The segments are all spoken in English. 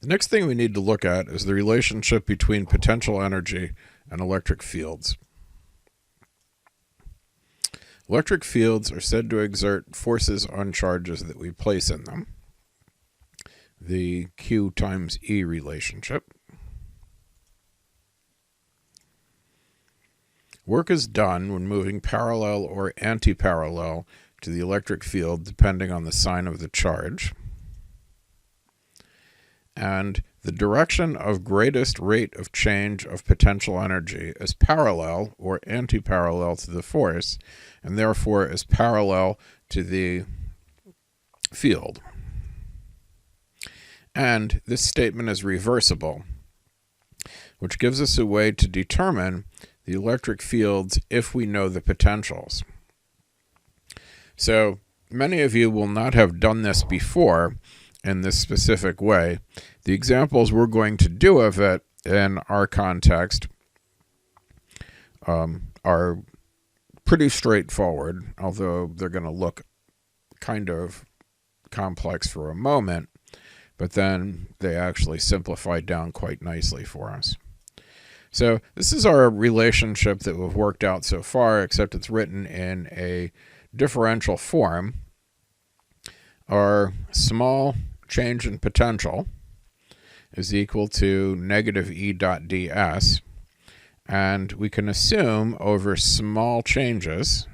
The next thing we need to look at is the relationship between potential energy and electric fields. Electric fields are said to exert forces on charges that we place in them, the Q times E relationship. Work is done when moving parallel or anti-parallel to the electric field depending on the sign of the charge. And the direction of greatest rate of change of potential energy is parallel or anti-parallel to the force, and therefore is parallel to the field. And this statement is reversible, which gives us a way to determine the electric fields if we know the potentials. So many of you will not have done this before in this specific way. The examples we're going to do of it in our context are pretty straightforward, although they're going to look kind of complex for a moment, but then they actually simplify down quite nicely for us. So this is our relationship that we've worked out so far, except it's written in a differential form. Our small change in potential is equal to negative E dot ds, and we can assume over small changes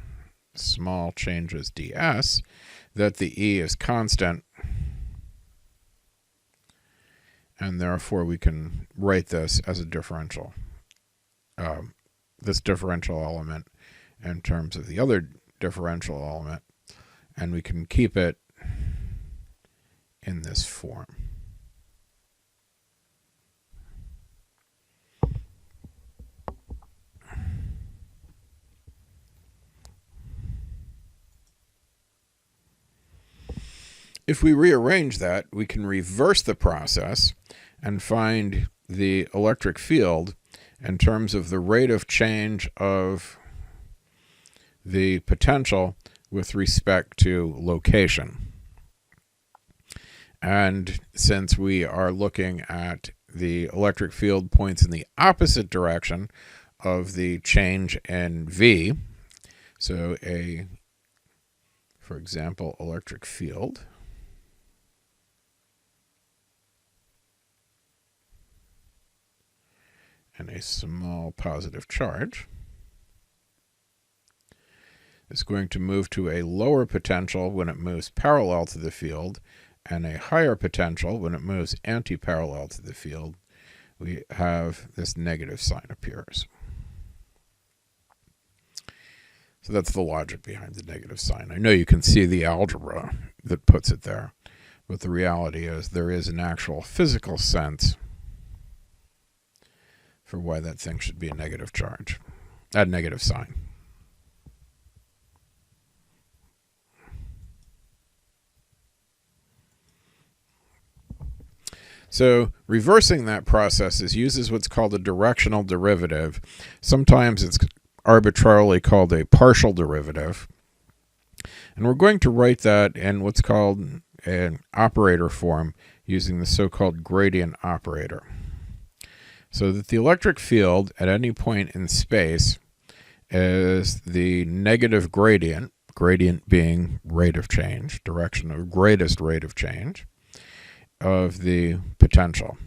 ds, that the E is constant, and therefore we can write this as a differential, this differential element in terms of the other differential element, and we can keep it in this form. If we rearrange that, we can reverse the process and find the electric field in terms of the rate of change of the potential with respect to location. And since we are looking at the electric field points in the opposite direction of the change in V, so for example, electric field and a small positive charge is going to move to a lower potential when it moves parallel to the field, and a higher potential when it moves anti-parallel to the field. We have this negative sign appears. So that's the logic behind the negative sign. I know you can see the algebra that puts it there, but the reality is there is an actual physical sense for why that thing should be a negative charge, a negative sign. So reversing that process uses what's called a directional derivative. Sometimes it's arbitrarily called a partial derivative. And we're going to write that in what's called an operator form using the so-called gradient operator. So that the electric field at any point in space is the negative gradient being rate of change, direction of greatest rate of change, of the potential.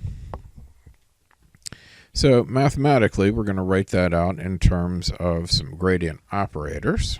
So mathematically, we're going to write that out in terms of some gradient operators.